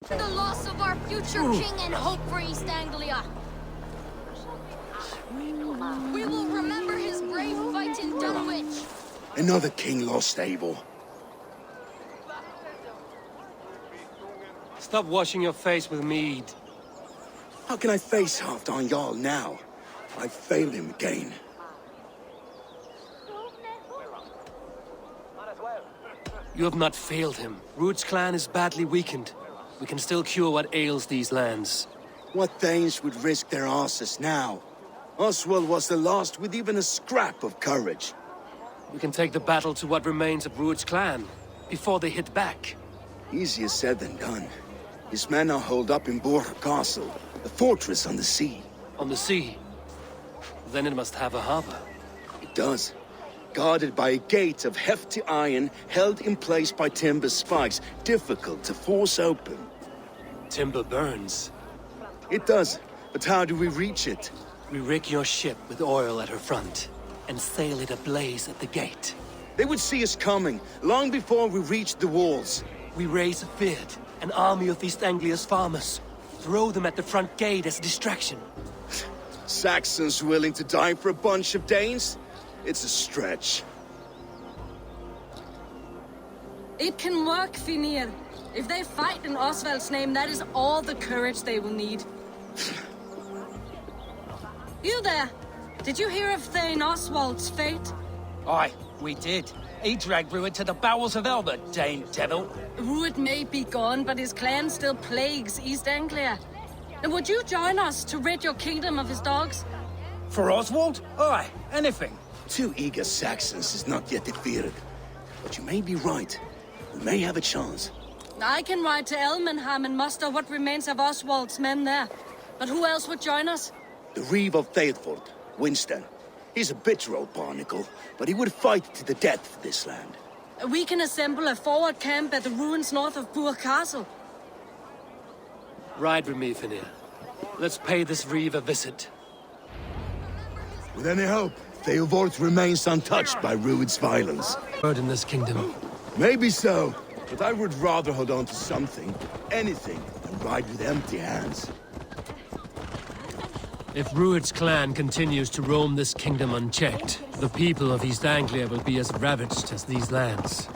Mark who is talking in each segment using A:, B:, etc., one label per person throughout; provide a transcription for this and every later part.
A: The loss of our future king and hope for East Anglia. We will remember his brave fight in Dunwich.
B: Another king lost, Abel.
C: Stop washing your face with mead.
B: How can I face Halfdan Jarl now? I failed him again.
C: You have not failed him. Ruud's clan is badly weakened. We can still cure what ails these lands.
B: What Danes would risk their asses now? Oswald was the last with even a scrap of courage.
C: We can take the battle to what remains of Ruud's clan, before they hit back.
B: Easier said than done. His men are holed up in Borg Castle, a fortress on the sea.
C: On the sea? Then it must have a harbor.
B: It does. Guarded by a gate of hefty iron, held in place by timber spikes, difficult to force open.
C: Timber burns.
B: It does, but how do we reach it?
C: We rig your ship with oil at her front, and sail it ablaze at the gate.
B: They would see us coming, long before we reached the walls.
C: We raise a beard, an army of East Anglia's farmers. Throw them at the front gate as a distraction.
B: Saxons willing to die for a bunch of Danes? It's a stretch.
D: It can work, Finir. If they fight in Oswald's name, that is all the courage they will need. You there! Did you hear of Thane Oswald's fate?
E: Aye, we did. He dragged Ruud to the bowels of Elba, Dane devil.
D: Ruud may be gone, but his clan still plagues East Anglia. And would you join us to rid your kingdom of his dogs?
E: For Oswald? Aye, anything.
B: 2 eager Saxons is not yet defeated. But you may be right. We may have a chance.
D: I can ride to Elmenham and muster what remains of Oswald's men there. But who else would join us?
B: The Reeve of Thetford, Winston. He's a bitter old barnacle, but he would fight to the death for this land.
D: We can assemble a forward camp at the ruins north of Burr Castle.
C: Ride with me, Finir. Let's pay this Reeve a visit.
B: With any hope, Theodort remains untouched by Ruud's violence.
C: Word in this kingdom.
B: Maybe so, but I would rather hold on to something, anything, than ride with empty hands.
C: If Ruud's clan continues to roam this kingdom unchecked, the people of East Anglia will be as ravaged as these lands.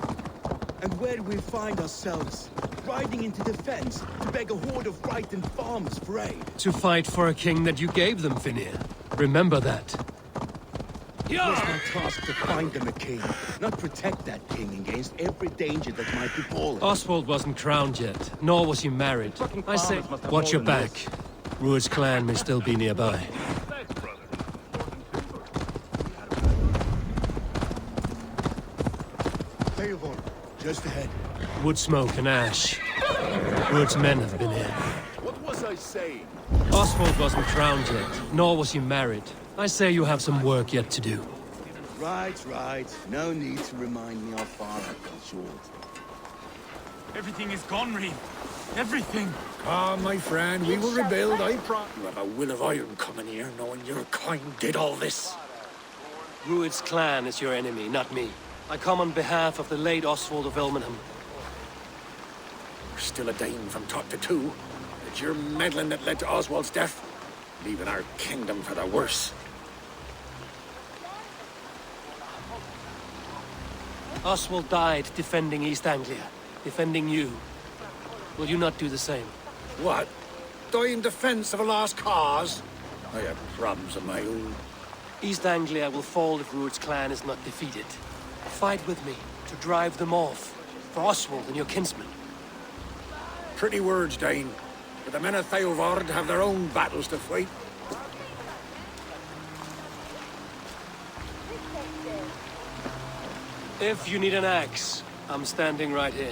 B: And where do we find ourselves? Riding into defense to beg a horde of frightened farmers for aid.
C: To fight for a king that you gave them, Finir. Remember that.
B: It was my task to find them a king, not protect that king against every danger that might befall him.
C: Oswald wasn't crowned yet, nor was he married. I say, watch your back. Ruud's clan may still be nearby.
B: Theodort, just ahead.
C: Wood smoke and ash. Ruud's men have been here.
B: What was I saying?
C: Oswald wasn't crowned yet, nor was he married. I say you have some work yet to do.
B: Right. No need to remind me how far I've gone short.
F: Everything is gone, Reeve. Everything.
G: Ah, my friend, we will rebuild, I promise. You have a will of iron coming here, knowing your kind did all this.
C: Ruud's clan is your enemy, not me. I come on behalf of the late Oswald of Elmenham.
G: You're still a Dane from top to two. It's your meddling that led to Oswald's death, leaving our kingdom for the worse.
C: Oswald died defending East Anglia, defending you. Will you not do the same?
G: What? Die in defense of a lost cause? I have problems of my own.
C: East Anglia will fall if Ruud's clan is not defeated. Fight with me to drive them off, for Oswald and your kinsmen.
G: Pretty words, Dane. But the men of Theodord have their own battles to fight.
C: If you need an axe, I'm standing right here.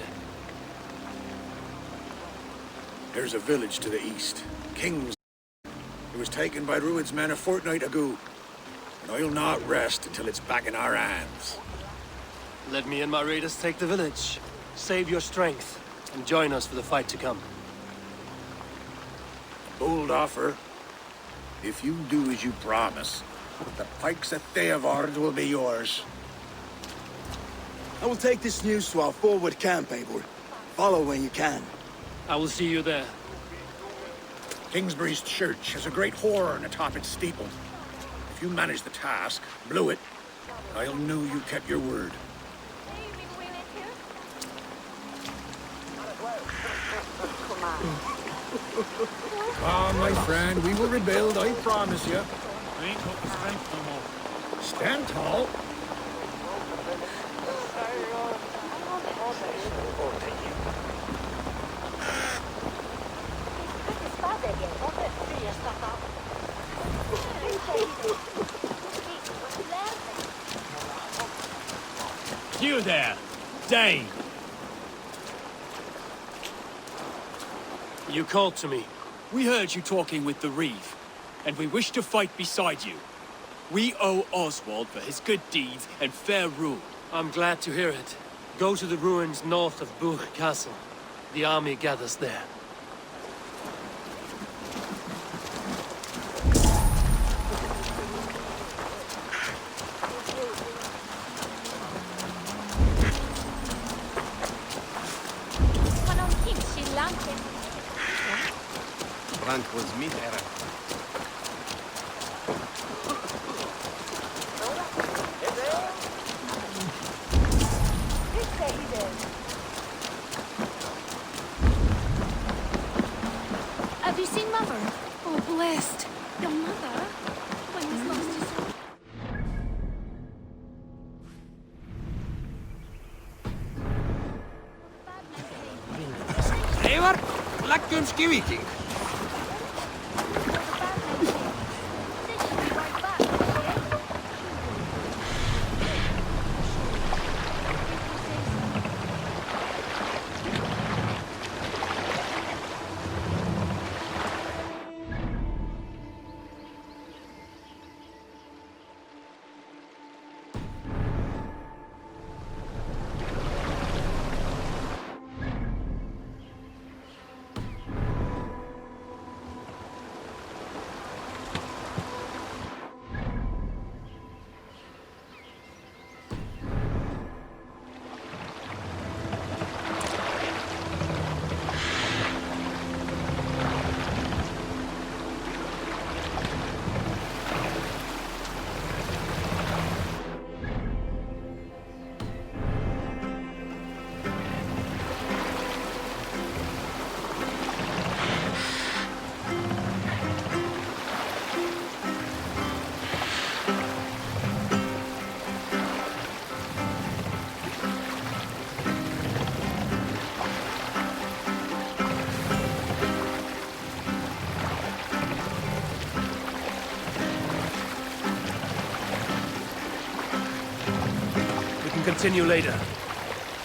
G: There's a village to the east, King's. It was taken by Ruud's men a fortnight ago. And I'll not rest until it's back in our hands.
C: Let me and my raiders take the village. Save your strength, and join us for the fight to come.
G: Bold offer. If you do as you promise, the pikes of Theodord will be yours.
B: I will take this news to our forward camp, Eivor. Follow when you can.
C: I will see you there.
G: Kingsbury's church has a great horn atop its steeple. If you manage the task, blew it, I'll know you kept your word. Ah, my friend, we will rebuild, I promise you.
F: I ain't got the strength no more.
G: Stand tall.
F: You there, Dane.
C: You called to me.
E: We heard you talking with the Reeve, and we wish to fight beside you. We owe Oswald for his good deeds and fair rule.
C: I'm glad to hear it. Go to the ruins north of Bourg Castle. The army gathers there.
H: Frank was meat era.
A: Have you seen Mother? Oh, blessed. Your mother? When he's lost his soul.
E: Eivor, leggjum skývíking.
C: Continue later.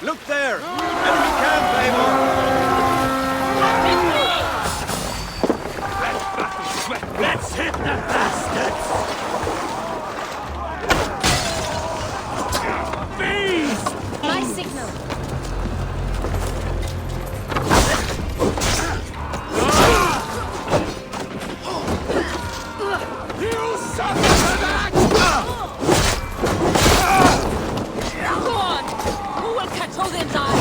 H: Look there! Enemy camp, Eivor!
F: Let's hit the bastards! Bees!
A: My signal.
F: You son of a bitch!
D: Go on! Who will catch all them die?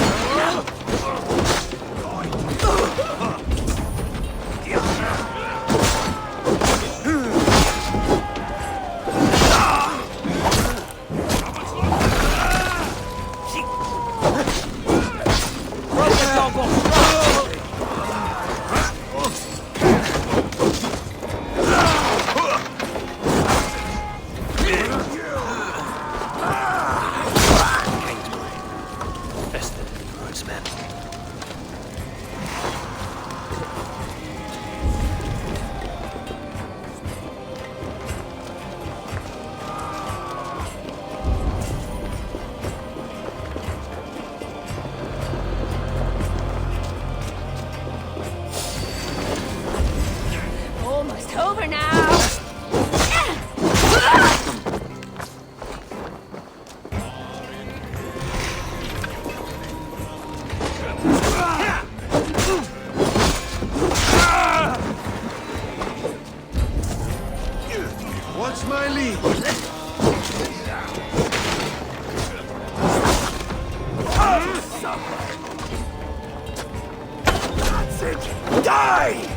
F: Die!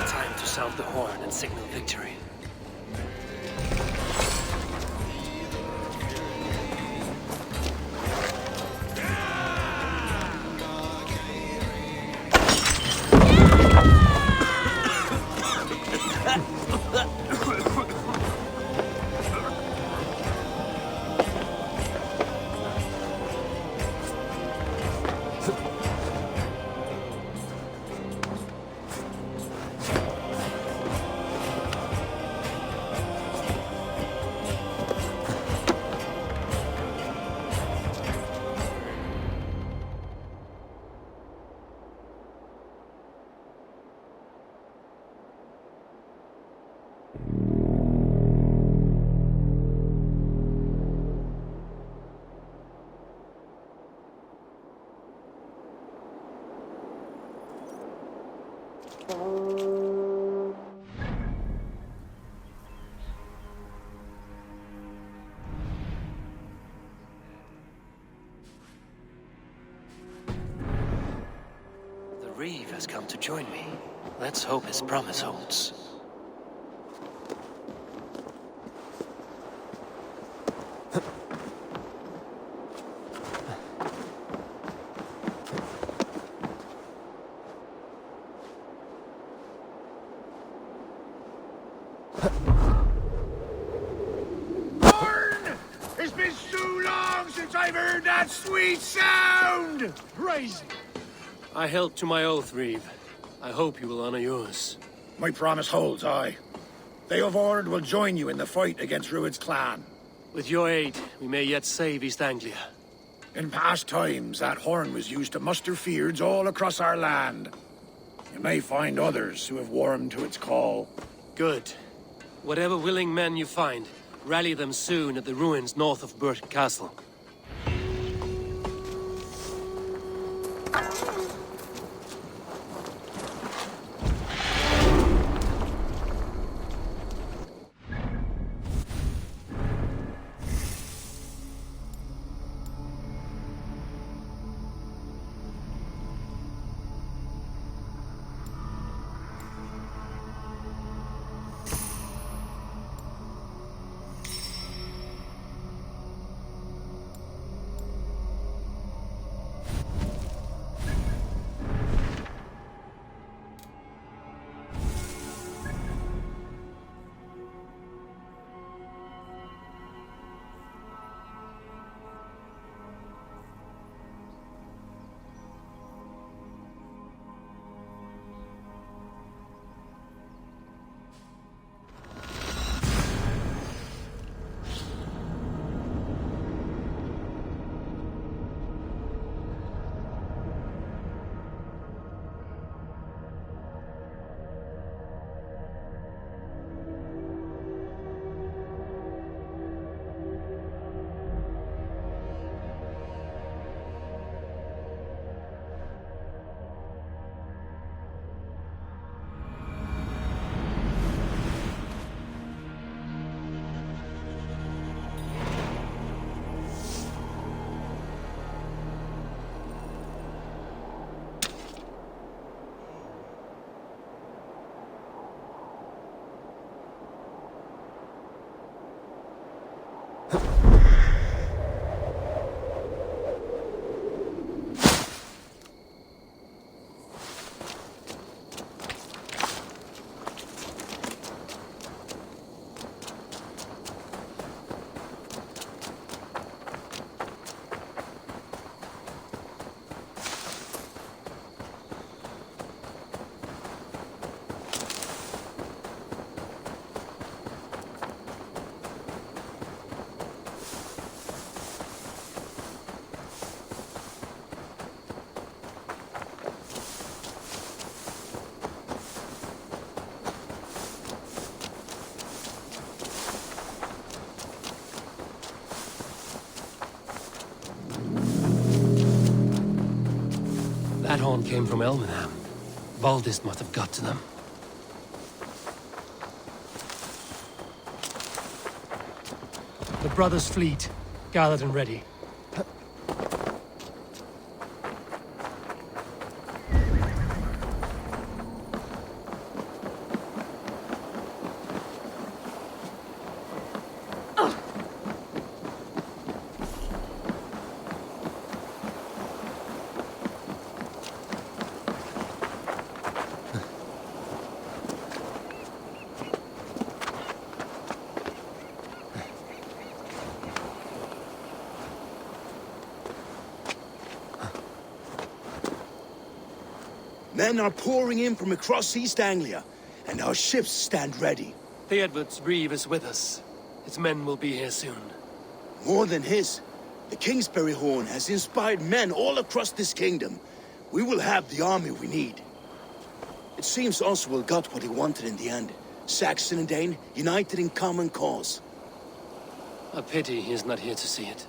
C: Time to sound the horn and signal victory. The Reeve has come to join me. Let's hope his promise holds.
G: It's been so long since I've heard that sweet sound!
F: Praise!
C: I held to my oath, Reeve. I hope you will honor yours.
G: My promise holds, aye. They of Ord will join you in the fight against Rued's clan.
C: With your aid, we may yet save East Anglia.
G: In past times, that horn was used to muster fyrds all across our land. You may find others who have warmed to its call.
C: Good. Whatever willing men you find, rally them soon at the ruins north of Burton Castle. That horn came from Elmenham. Baldist must have got to them. The brothers' fleet, gathered and ready.
B: Men are pouring in from across East Anglia, and our ships stand ready.
C: Theodward's reeve is with us. His men will be here soon.
B: More than his, the Kingsbury Horn has inspired men all across this kingdom. We will have the army we need. It seems Oswald got what he wanted in the end. Saxon and Dane united in common cause.
C: A pity he is not here to see it.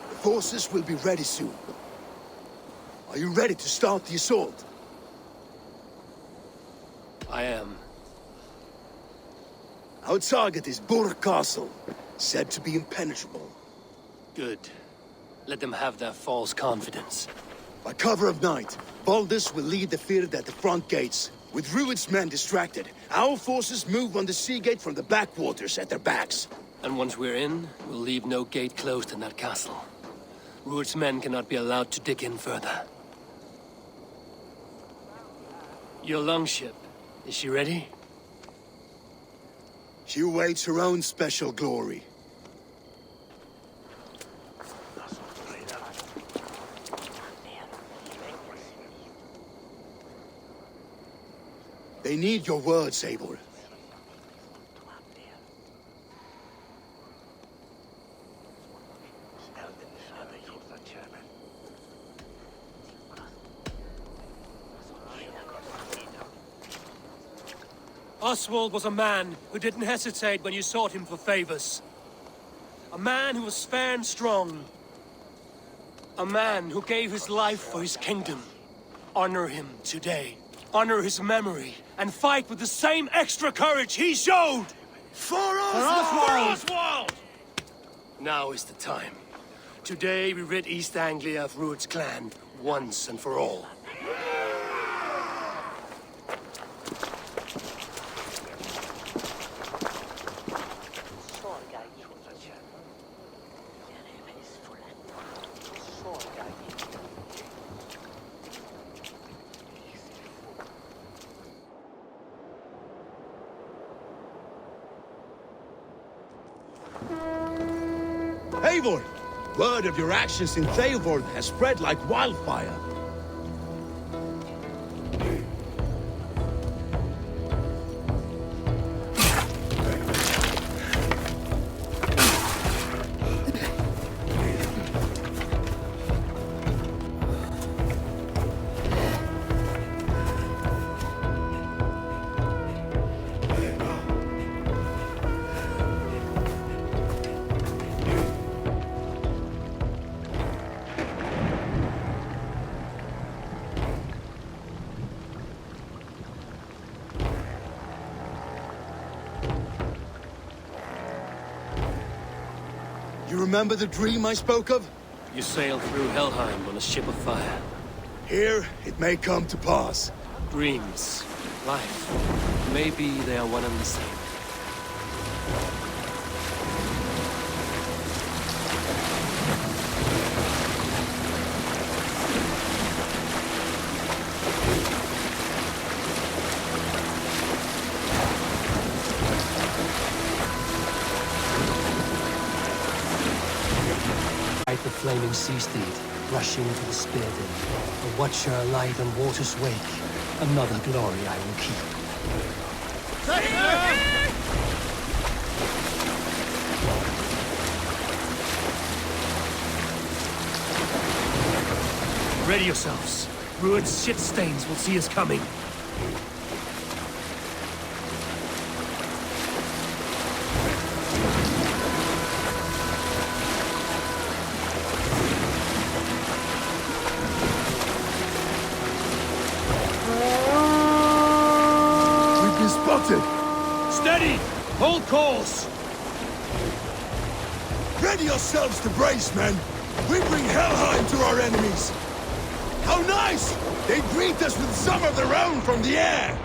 B: The forces will be ready soon. Are you ready to start the assault?
C: I am.
B: Our target is Burg Castle, said to be impenetrable.
C: Good. Let them have their false confidence.
B: By cover of night, Baldus will lead the field at the front gates. With Rued's men distracted, our forces move on the sea gate from the backwaters at their backs.
C: And once we're in, we'll leave no gate closed in that castle. Rued's men cannot be allowed to dig in further. Your longship, is she ready?
B: She awaits her own special glory. They need your words, Eivor.
C: Oswald was a man who didn't hesitate when you sought him for favors. A man who was fair and strong. A man who gave his life for his kingdom. Honor him today. Honor his memory. And fight with the same extra courage he showed!
B: For Oswald!
C: Now is the time. Today we rid East Anglia of Rued's clan, once and for all.
B: Eivor! Word of your actions in Theoborg has spread like wildfire. You remember the dream I spoke of?
C: You sailed through Helheim on a ship of fire.
B: Here, it may come to pass.
C: Dreams, life, maybe they are one and the same. The flaming sea steed, rushing to the spear din. A watcher alight on water's wake. Another glory I will keep. Ready yourselves. Rued's shit stains will see us coming.
F: Steady! Hold course!
B: Ready yourselves to brace, men! We bring Helheim to our enemies! How nice! They greet us with some of their own from the air!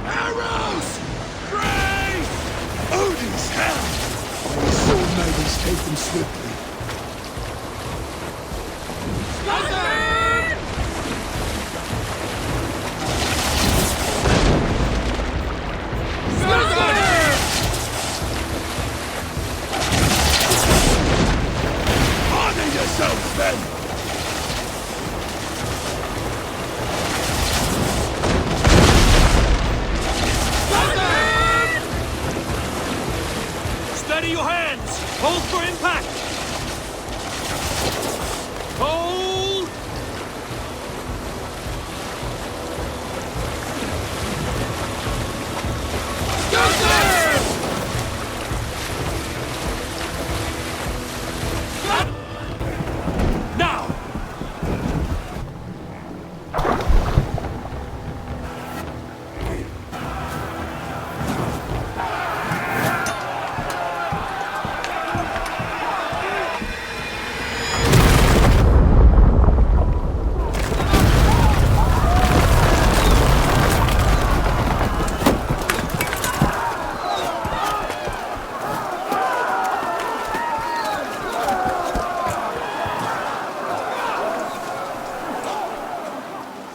B: Arrows! Grace! Odin's hand! When his sword maidens take them swiftly. Honor yourselves, men!
C: Steady your hands! Hold for impact! Hold! Now!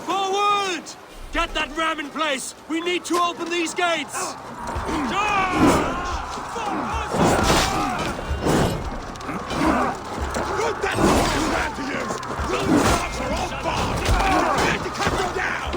C: Forward! Get that ram in place! We need to open these gates!
B: Put that fucking man to use! Those dogs are all barred! We have to cut them down!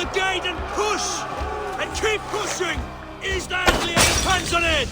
C: the gate and push! And keep pushing! East Anglia depends on it!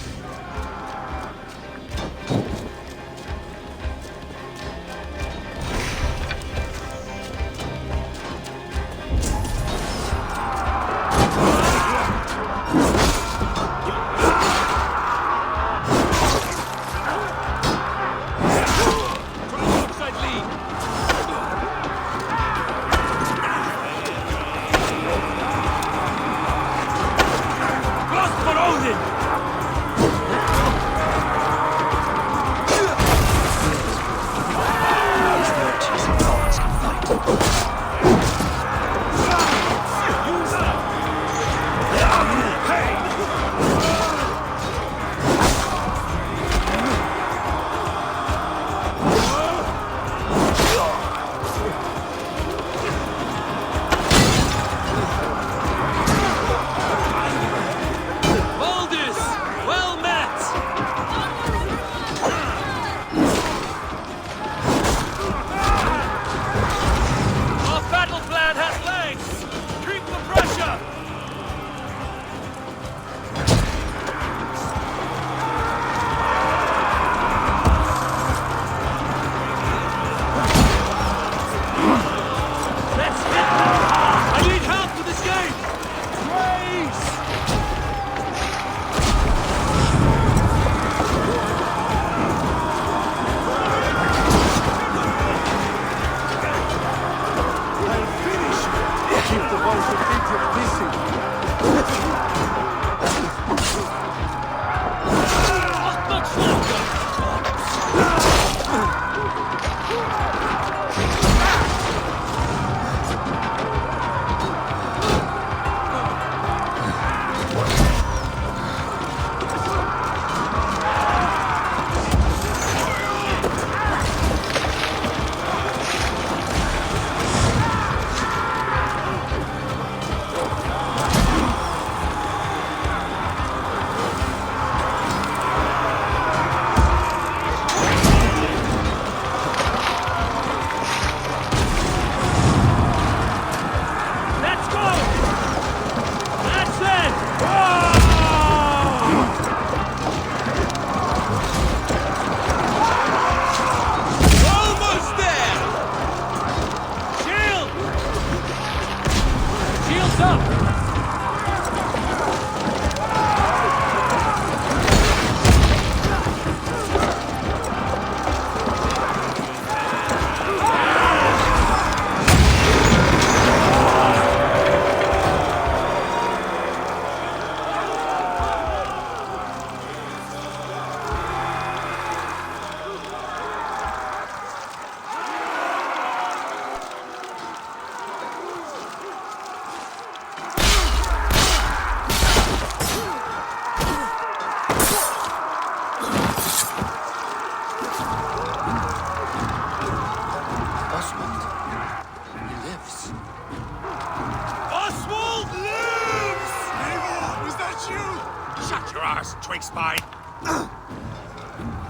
G: twig spine.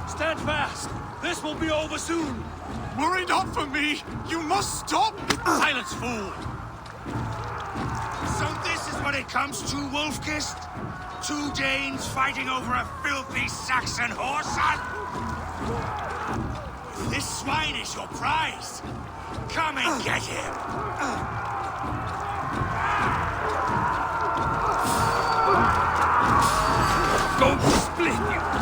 C: Stand fast. This will be over soon.
G: Worry not for me. You must stop.
C: Silence, fool.
G: So this is what it comes to, Wolfkist? Two Danes fighting over a filthy Saxon horse? If this swine is your prize, come and get him.
C: Don't split you.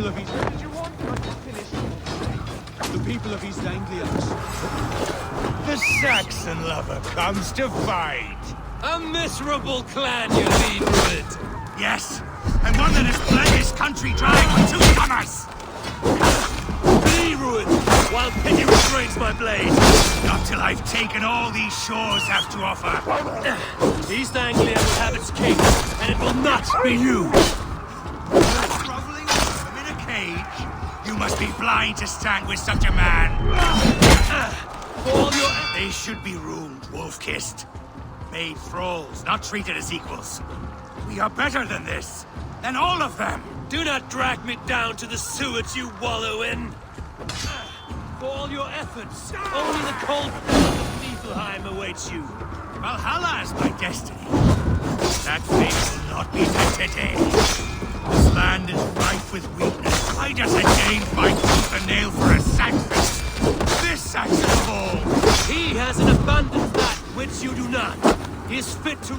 H: of East... Did you want to finish? The people of East Anglia.
F: The Saxon lover comes to fight.
C: A miserable clan you lead, Druid.
F: Yes, and one that has bled his country dry for 2 summers.
C: Flee, Druid, while pity restrains my blade.
F: Not till I've taken all these shores have to offer.
C: East Anglia will have its king, and it will not be you.
F: Groveling worm in a cage? You must be blind to stand with such a man.
C: For all your...
F: They should be ruled wolf-kissed. Made thralls, not treated as equals. We are better than this. Than all of them.
C: Do not drag me down to the sewage you wallow in. For all your efforts, only the cold blood of Niflheim awaits you.
F: Valhalla is my destiny. That fate will not be today. This land is rife with weakness. Why doesn't Dane fight tooth and nail for a Saxon? This Saxon of all!
C: He has an abundant that which you do not. He is fit to...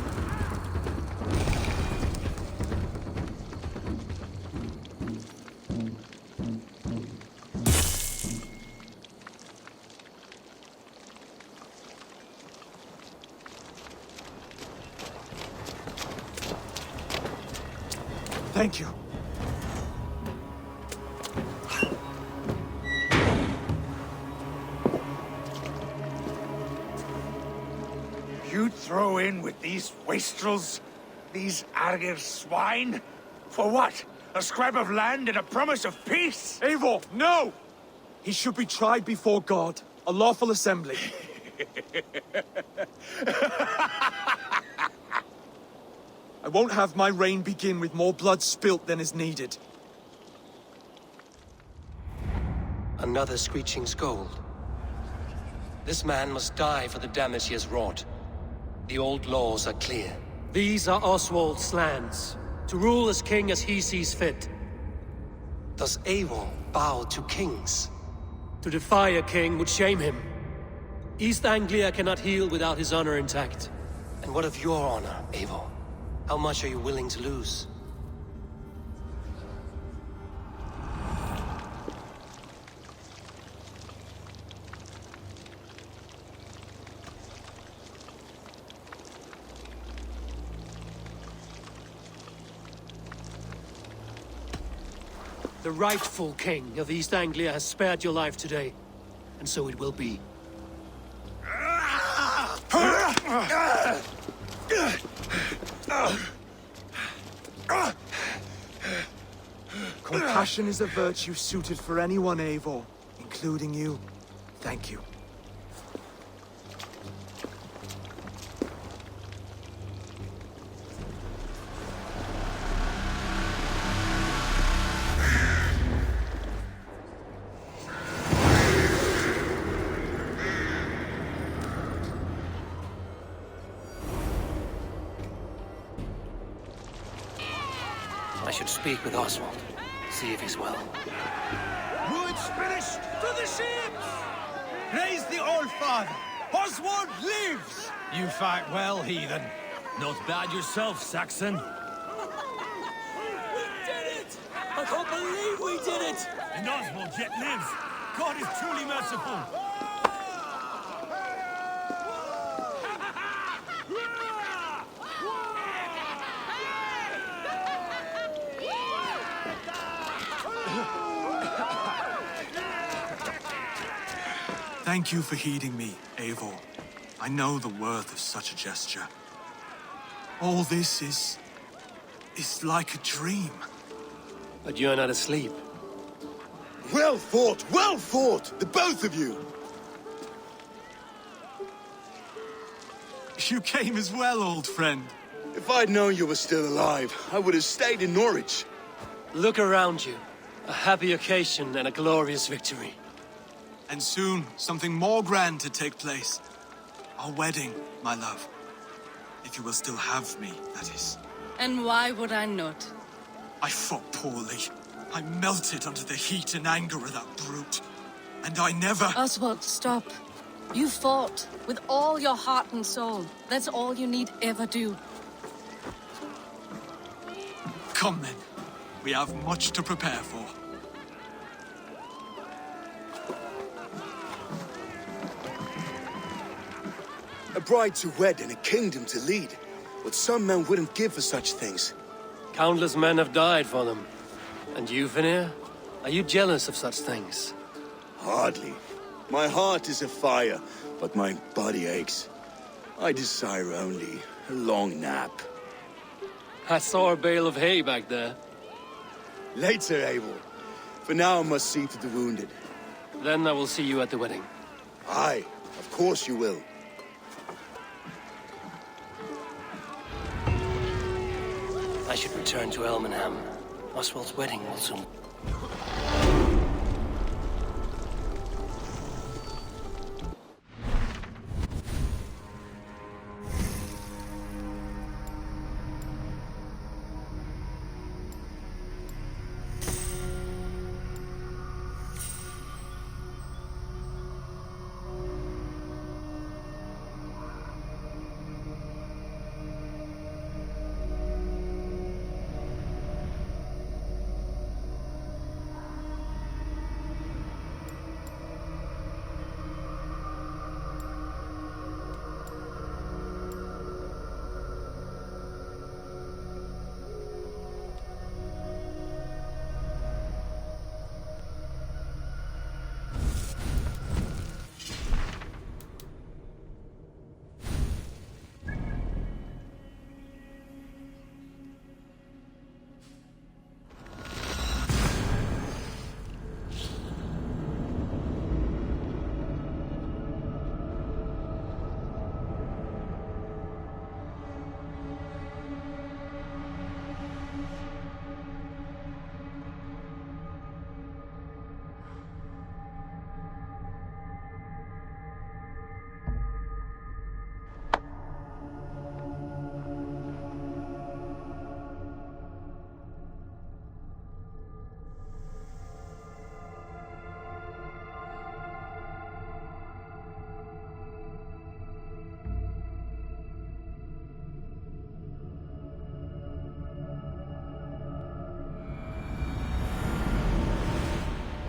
H: Thank you.
F: You'd throw in with these wastrels? These Argir swine? For what? A scrap of land and a promise of peace?
H: Eivor, no! He should be tried before God, a lawful assembly. I won't have my reign begin with more blood spilt than is needed.
C: Another screeching scold. This man must die for the damage he has wrought. The old laws are clear. These are Oswald's lands, to rule as king as he sees fit. Does Eivor bow to kings? To defy a king would shame him. East Anglia cannot heal without his honor intact. And what of your honor, Eivor? How much are you willing to lose? The rightful king of East Anglia has spared your life today, and so it will be.
H: Compassion is a virtue suited for anyone, Eivor, including you. Thank you.
C: I should speak with Oswald. See if he's well.
F: Wood's finished! To the ships! Praise the All-Father! Oswald lives!
I: You fight well, heathen. Not bad yourself, Saxon.
C: We did it! I can't believe we did it!
I: And Oswald yet lives. God is truly merciful.
H: Thank you for heeding me, Eivor. I know the worth of such a gesture. All this is like a dream.
C: But you're not asleep.
B: Well fought, the both of you!
H: You came as well, old friend.
B: If I'd known you were still alive, I would have stayed in Norwich.
C: Look around you. A happy occasion and a glorious victory.
H: And soon, something more grand to take place. Our wedding, my love. If you will still have me, that is.
D: And why would I not?
H: I fought poorly. I melted under the heat and anger of that brute. And I never...
D: Oswald, stop. You fought with all your heart and soul. That's all you need ever do.
H: Come then. We have much to prepare for.
B: bride to wed and a kingdom to lead. What some men wouldn't give for such things.
C: Countless men have died for them. And you, Vinir? Are you jealous of such things?
B: Hardly. My heart is afire, but my body aches. I desire only a long nap.
C: I saw a bale of hay back there.
B: Later, Abel. For now, I must see to the wounded.
C: Then I will see you at the wedding.
B: Aye, of course you will.
C: I should return to Elmenham. Oswald's wedding will soon...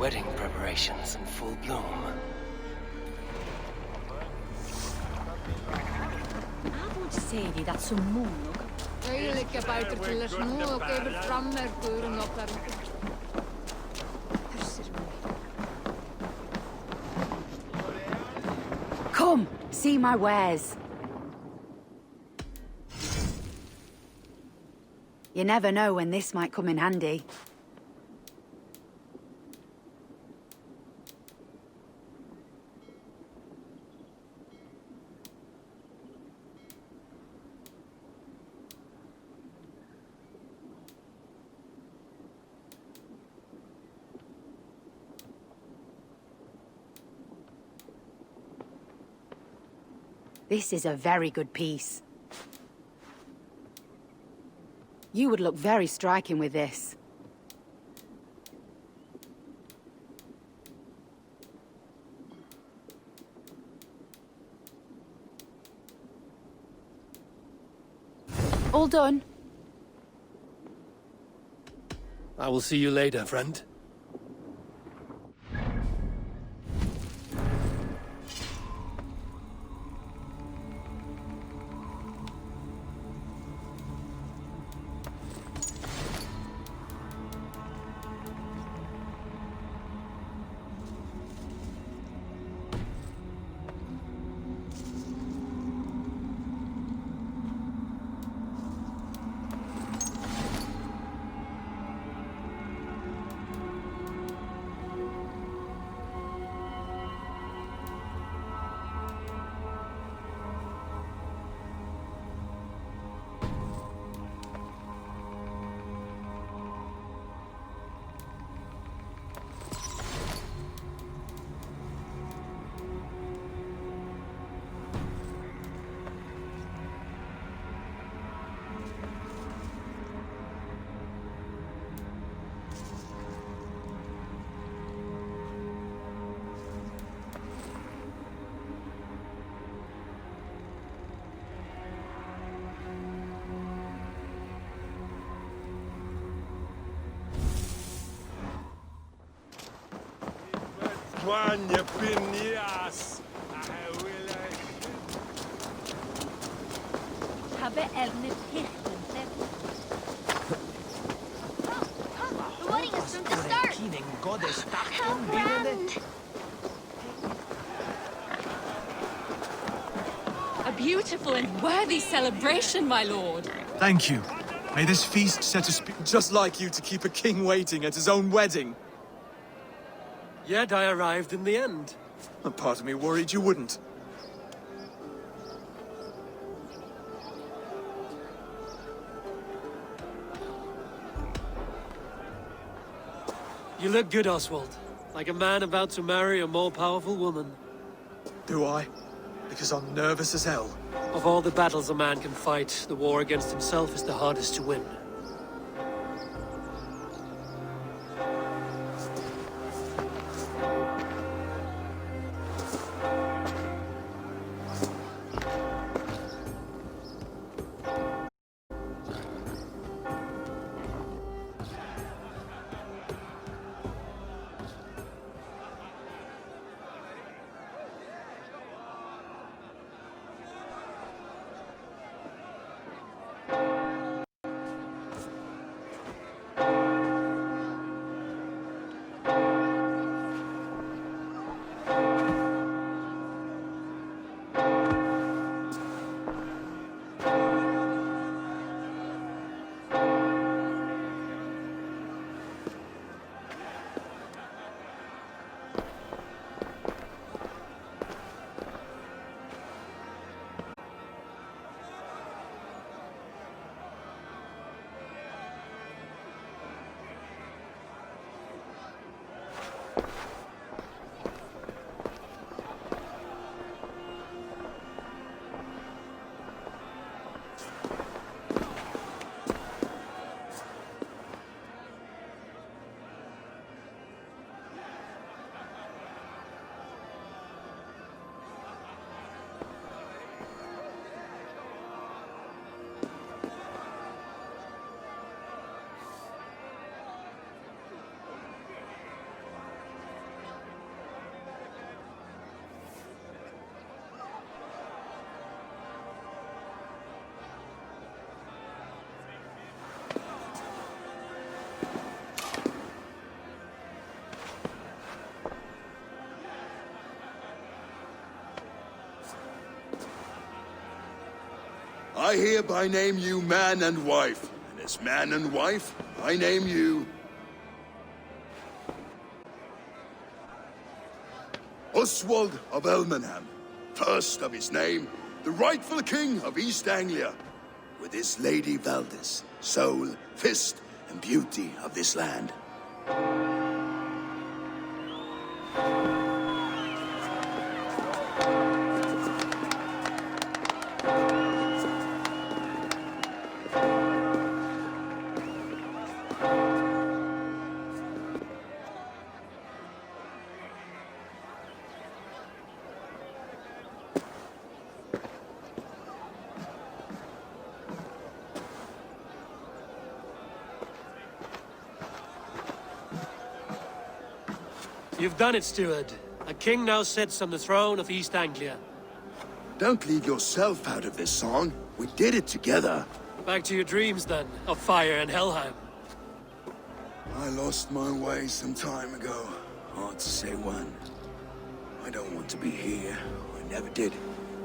C: Wedding preparations in full bloom.
A: Sedi dat zo'n moeilijk.
J: Eigenlijk heb ik er til snú og gefur frammerkur og nokkar.
K: Come, see my wares. You never know when this might come in handy. This is a very good piece. You would look very striking with this. All done.
C: I will see you later, friend.
J: Habe elne pirkente.
A: The wedding is soon to start. How grand.
D: A beautiful and worthy celebration, my lord.
H: Thank you. May this feast set us... Just like you to keep a king waiting at his own wedding.
C: Yet I arrived in the end.
H: A part of me worried you wouldn't.
C: You look good, Oswald. Like a man about to marry a more powerful woman.
H: Do I? Because I'm nervous as hell.
C: Of all the battles a man can fight, the war against himself is the hardest to win.
B: I hereby name you man and wife, and as man and wife, I name you... Oswald of Elmenham, first of his name, the rightful king of East Anglia, with his lady Valdis, soul, fist, and beauty of this land.
C: You've done it, steward. A king now sits on the throne of East Anglia.
B: Don't leave yourself out of this song. We did it together.
C: Back to your dreams, then, of fire and Helheim.
B: I lost my way some time ago. Hard to say when. I don't want to be here. I never did.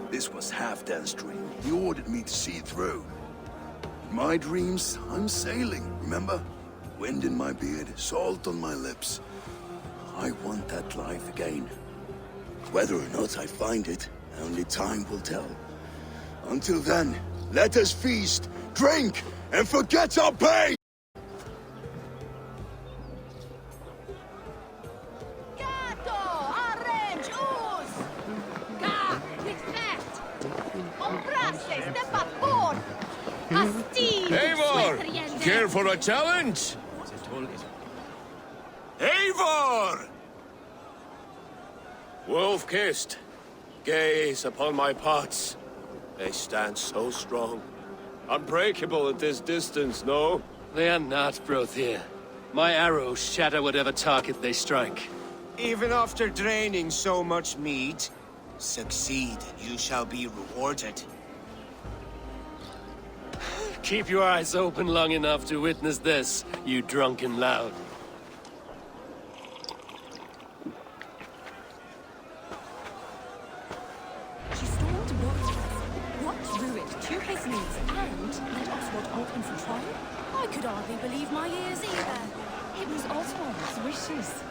B: This was Halfdan's dream. He ordered me to see it through. In my dreams, I'm sailing, remember? Wind in my beard, salt on my lips. I want that life again. Whether or not I find it, only time will tell. Until then, let us feast, drink, and forget our pain!
J: Gato, orange, ooze! Ga, with fat! Ombrasse, step up, board! Asti!
I: Eivor! Care for a challenge? Eivor! Wolf-kissed, gaze upon my pots. They stand so strong. Unbreakable at this distance, no?
C: They are not, Brothier. My arrows shatter whatever target they strike.
L: Even after draining so much meat, succeed and you shall be rewarded.
C: Keep your eyes open long enough to witness this, you drunken lout.
A: She stormed what ruined to his knees and led Oswald out in for trial? I could hardly believe my ears either. It was Oswald's wishes.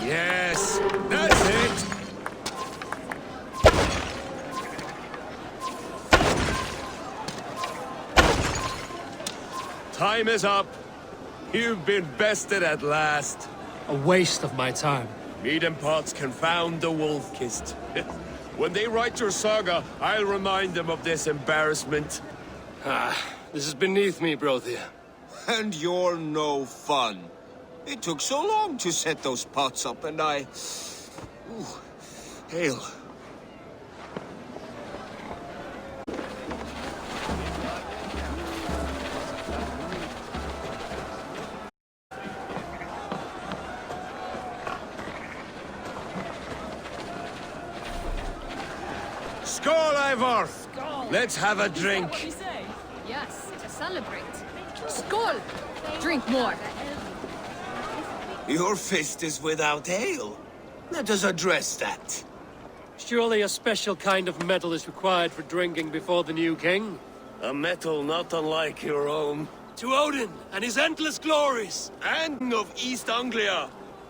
I: Yes, that's it! Time is up. You've been bested at last.
C: A waste of my time.
I: Mead and Potts confound the wolf-kissed. When they write your saga, I'll remind them of this embarrassment.
C: This is beneath me, Brothia.
L: And you're no fun. It took so long to set those pots up, and I... Ooh, hail.
I: Skål, Eivor! Let's have a drink.
J: What we say? Yes, to celebrate. Skål! Drink more.
L: Your fist is without ale. Let us address that.
C: Surely a special kind of metal is required for drinking before the new king?
I: A metal not unlike your own.
C: To Odin and his endless glories!
I: And of East Anglia.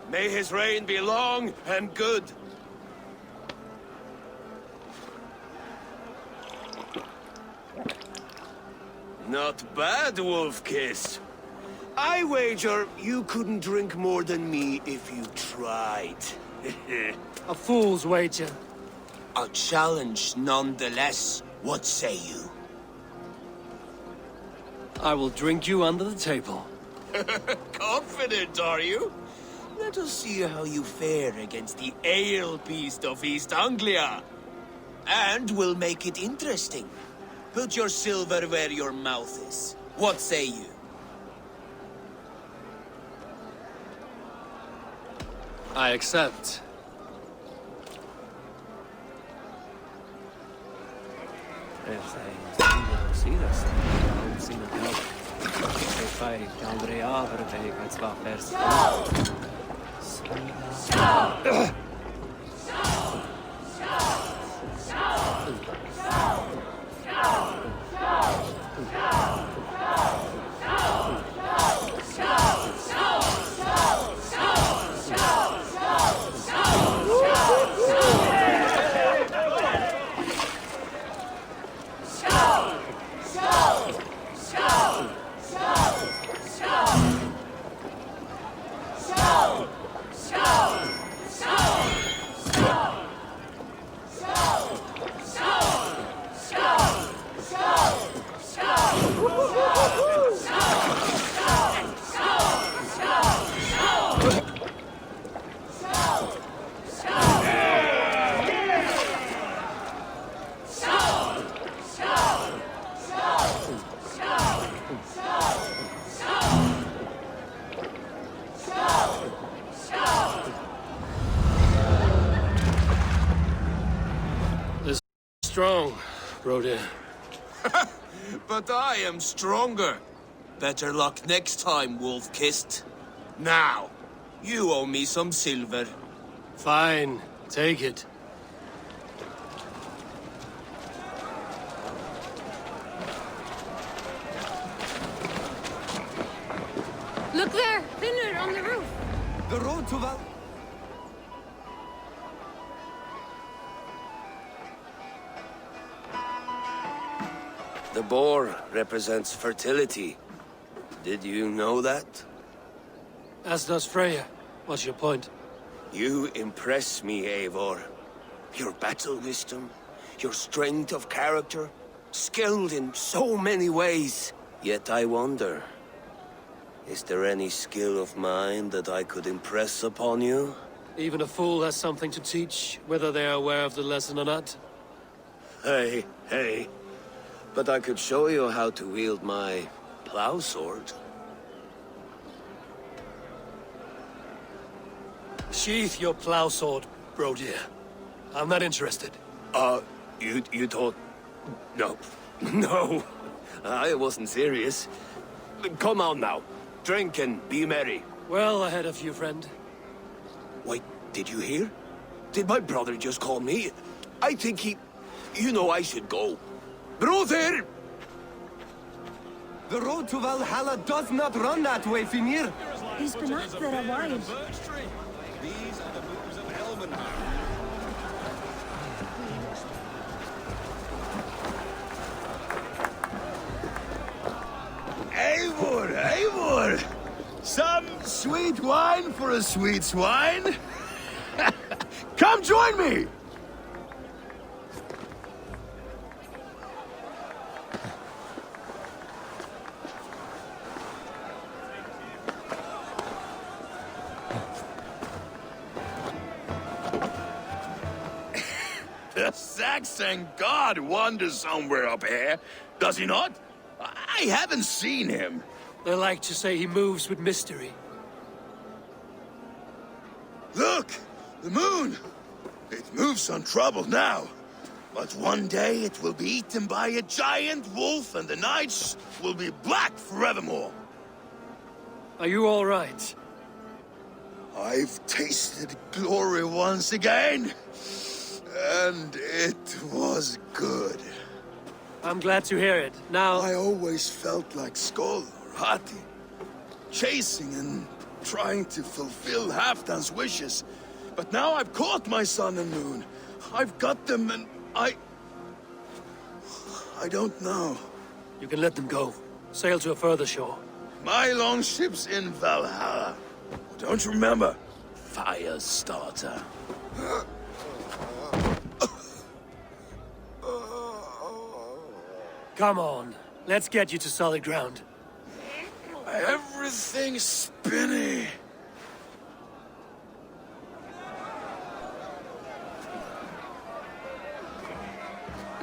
I: May his reign be long and good. Not bad, Wolf-Kiss. I wager you couldn't drink more than me if you tried.
C: A fool's wager.
L: A challenge nonetheless. What say you?
C: I will drink you under the table.
L: Confident, are you? Let us see how you fare against the ale beast of East Anglia. And we'll make it interesting. Put your silver where your mouth is. What say you?
C: I accept. Strong, Broder.
L: But I am stronger. Better luck next time, Wolf-Kissed. Now, you owe me some silver.
C: Fine, take it.
J: Look there! Thinner on the roof!
L: The road to Val...
I: The boar represents fertility. Did you know that?
C: As does Freya. What's your point?
I: You impress me, Eivor. Your battle wisdom, your strength of character, skilled in so many ways. Yet I wonder, is there any skill of mine that I could impress upon you?
C: Even a fool has something to teach, whether they are aware of the lesson or not.
I: Hey. But I could show you how to wield my plow sword.
C: Sheath your plow sword, Brodir. I'm not interested.
I: You thought... No. No. I wasn't serious. Come on now. Drink and be merry.
C: Well ahead of you, friend.
I: Wait, did you hear? Did my brother just call me? I think he... You know I should go. Brother!
M: The road to Valhalla does not run that way, Fimir.
A: He's been up there a while.
F: These are the moves of Elvenhar.
B: Eivor, Eivor! Some sweet wine for a sweet swine? Come join me! The Saxon god wanders somewhere up here, does he not? I haven't seen him.
C: They like to say he moves with mystery.
B: Look! The moon! It moves untroubled now. But one day it will be eaten by a giant wolf and the nights will be black forevermore.
C: Are you all right?
B: I've tasted glory once again. And it was good.
C: I'm glad to hear it. Now...
B: I always felt like Skoll or Hati. Chasing and trying to fulfill Halfdan's wishes. But now I've caught my sun and moon. I've got them and I don't know.
C: You can let them go. Sail to a further shore.
B: My longship's in Valhalla. Don't you remember? Firestarter.
C: Come on. Let's get you to solid ground.
B: Everything's spinny.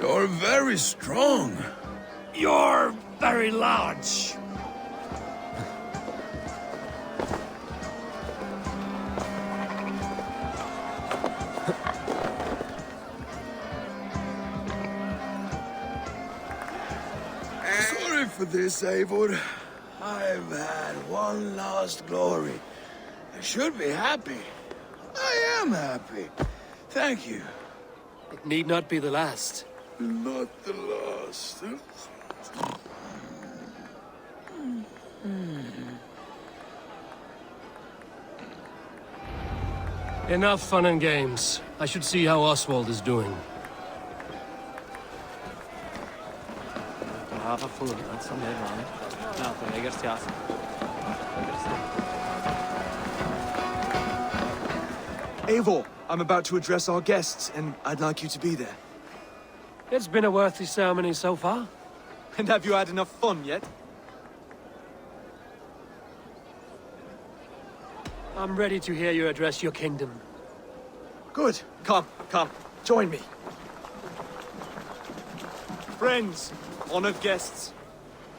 B: You're very strong.
C: You're very large.
B: Sorry for this, Eivor. I've had one last glory. I should be happy. I am happy. Thank you.
C: It need not be the last.
B: Not the last.
C: Enough fun and games. I should see how Oswald is doing.
H: Eivor, I'm about to address our guests, and I'd like you to be there.
C: It's been a worthy ceremony so far.
H: And have you had enough fun yet?
C: I'm ready to hear you address your kingdom.
H: Good. Come, join me. Friends, honored guests,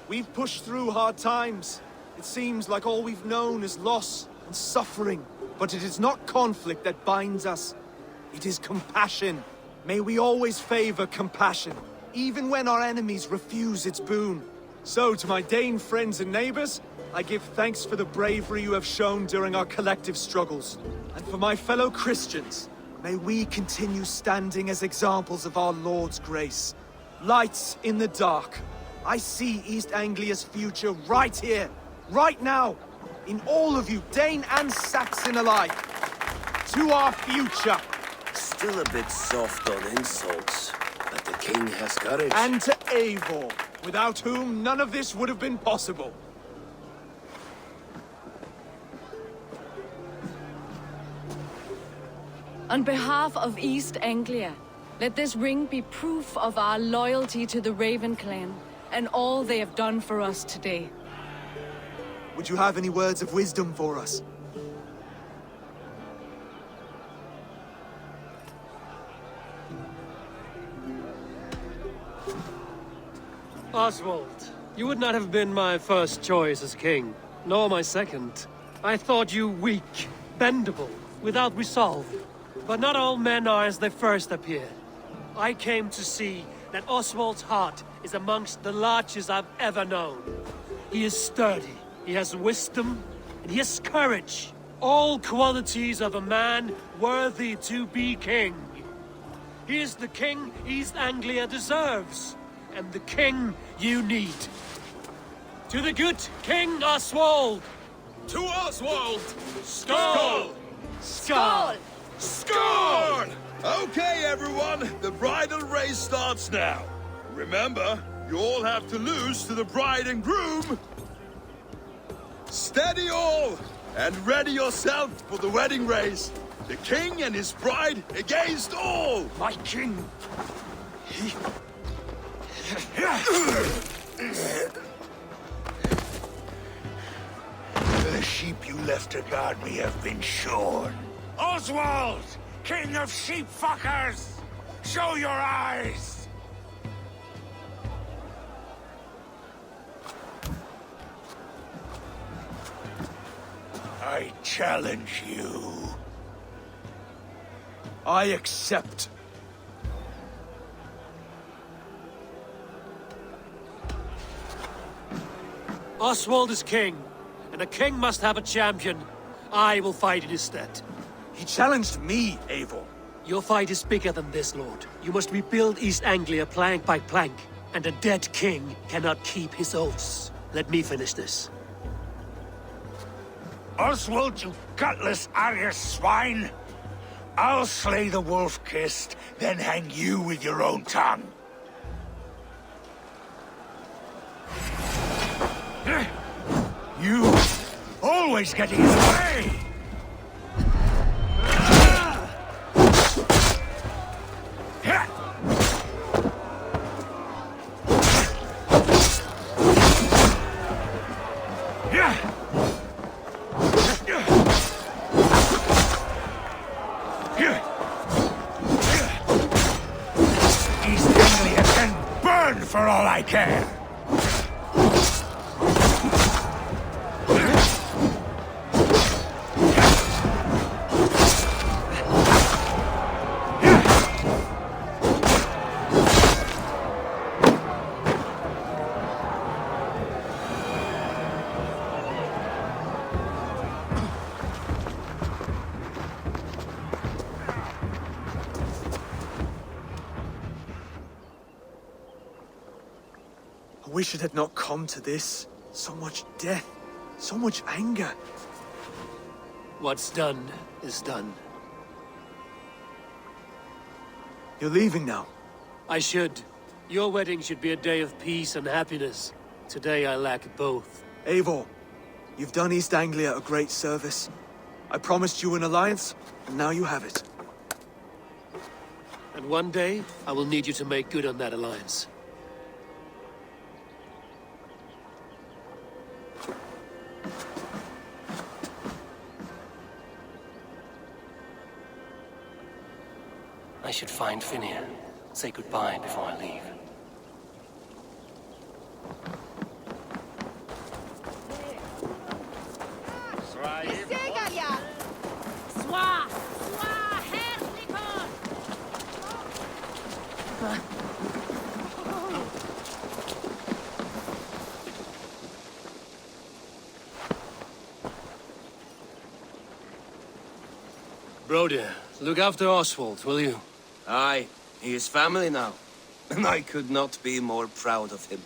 H: we've pushed through hard times. It seems like all we've known is loss and suffering. But it is not conflict that binds us. It is compassion. May we always favor compassion, even when our enemies refuse its boon. So, to my Dane friends and neighbors, I give thanks for the bravery you have shown during our collective struggles. And for my fellow Christians, may we continue standing as examples of our Lord's grace. Lights in the dark. I see East Anglia's future right here, right now. In all of you, Dane and Saxon alike. To our future.
I: Still a bit soft on insults, but the king has courage.
H: And to Eivor, without whom none of this would have been possible.
D: On behalf of East Anglia, let this ring be proof of our loyalty to the Raven clan and all they have done for us today.
H: Would you have any words of wisdom for us?
C: Oswald, you would not have been my first choice as king, nor my second. I thought you weak, bendable, without resolve. But not all men are as they first appear. I came to see that Oswald's heart is amongst the largest I've ever known. He is sturdy, he has wisdom, and he has courage. All qualities of a man worthy to be king. He is the king East Anglia deserves, and the king you need. To the good King Oswald!
L: To Oswald!
C: Skull!
L: Skull! Skull!
B: Okay, everyone, the bridal race starts now. Remember, you all have to lose to the bride and groom. Steady all, and ready yourself for the wedding race. The king and his bride against all.
C: My king!
F: The sheep you left to guard me have been shorn. Oswald! King of sheep fuckers! Show your eyes! I challenge you.
H: I accept.
C: Oswald is king, and a king must have a champion. I will fight in his stead.
H: He challenged me, Eivor.
C: Your fight is bigger than this, Lord. You must rebuild East Anglia plank by plank, and a dead king cannot keep his oaths. Let me finish this.
F: Oswald, you gutless Arya swine! I'll slay the wolf-kissed, then hang you with your own tongue. You always getting in the way! East Anglia can burn for all I care!
H: I wish it had not come to this. So much death, so much anger.
C: What's done is done.
H: You're leaving now.
C: I should. Your wedding should be a day of peace and happiness. Today I lack both.
H: Eivor, you've done East Anglia a great service. I promised you an alliance, and now you have it.
C: And one day, I will need you to make good on that alliance. I should find Finir. Say goodbye before I leave. Broder, look after Oswald, will you?
I: Aye, he is family now. And I could not be more proud of him.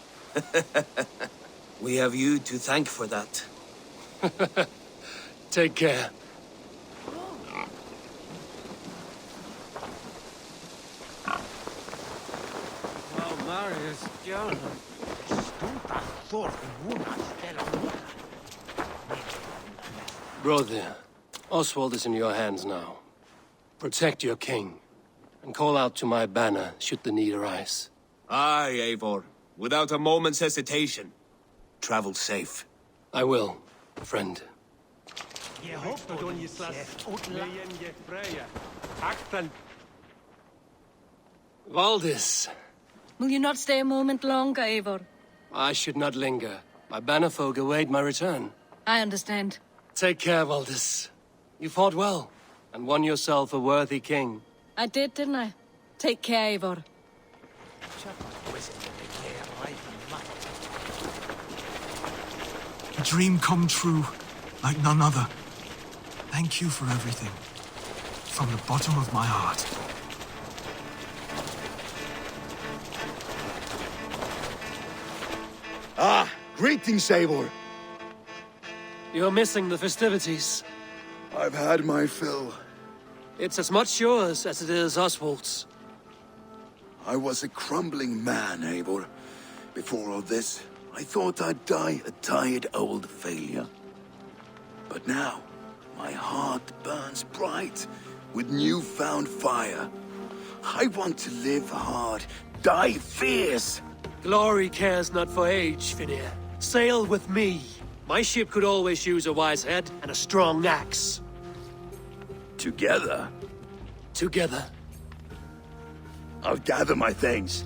I: We have you to thank for that.
C: Take care. Brother, Oswald is in your hands now. Protect your king, and call out to my banner should the need arise.
I: Aye, Eivor. Without a moment's hesitation. Travel safe.
C: I will, friend. Valdis,
D: Will you not stay a moment longer, Eivor?
C: I should not linger. My banner folk await my return.
D: I understand.
C: Take care, Valdis. You fought well. And won yourself a worthy king.
D: I did, didn't I? Take care, Eivor.
N: A dream come true, like none other. Thank you for everything. From the bottom of my heart.
B: Ah, greetings, Eivor.
C: You're missing the festivities.
B: I've had my fill.
C: It's as much yours as it is Oswald's.
B: I was a crumbling man, Eivor. Before all this, I thought I'd die a tired old failure. But now, my heart burns bright with newfound fire. I want to live hard, die fierce.
C: Glory cares not for age, Finir. Sail with me. My ship could always use a wise head and a strong axe.
B: Together?
C: Together.
B: I'll gather my things.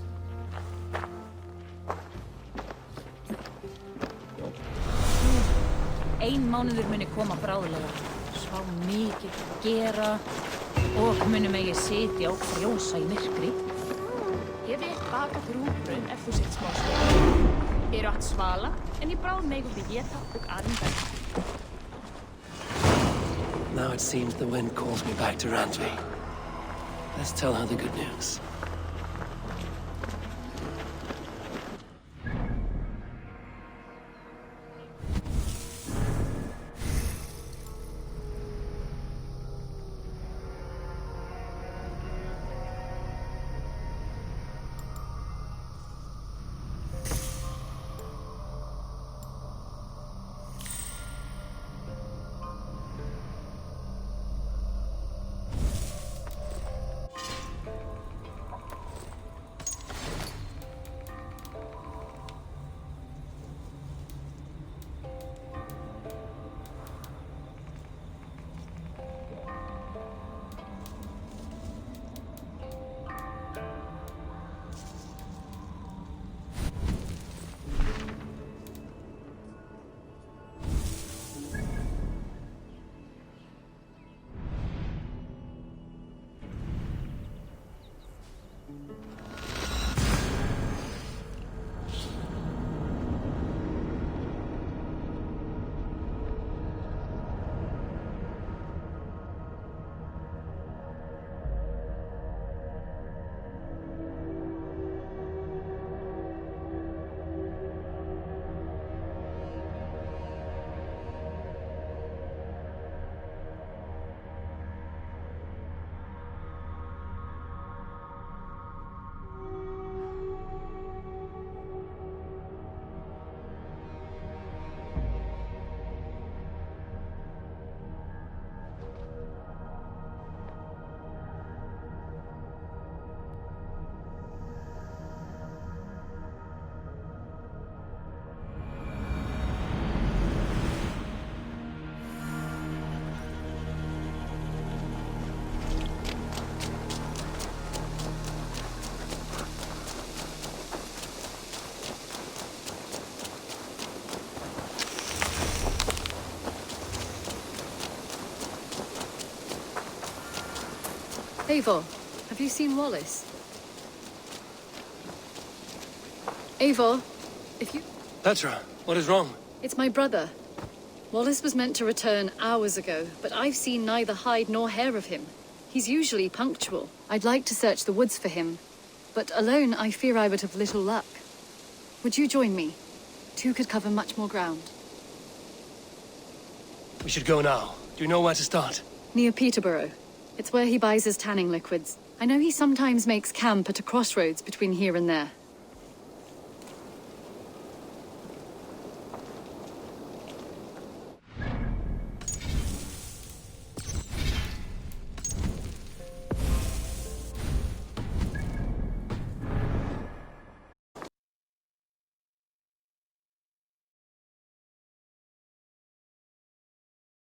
J: Ein mánuður muni koma bráðlega. Svo mikið að gera. Og muni megi sitja og frjósa í myrkri. Ég vil baka þér útbrunn ef þú sitt smá sveið. Eru hatt svala, en í bráð megum við geta og aðeins verða.
C: Now it seems the wind calls me back to Randvi. Let's tell her the good news.
D: Eivor, have you seen Wallace? Eivor, if you...
C: Petra, what is wrong?
D: It's my brother. Wallace was meant to return hours ago, but I've seen neither hide nor hair of him. He's usually punctual. I'd like to search the woods for him, but alone I fear I would have little luck. Would you join me? Two could cover much more ground.
C: We should go now. Do you know where to start?
D: Near Peterborough. It's where he buys his tanning liquids. I know he sometimes makes camp at a crossroads between here and there.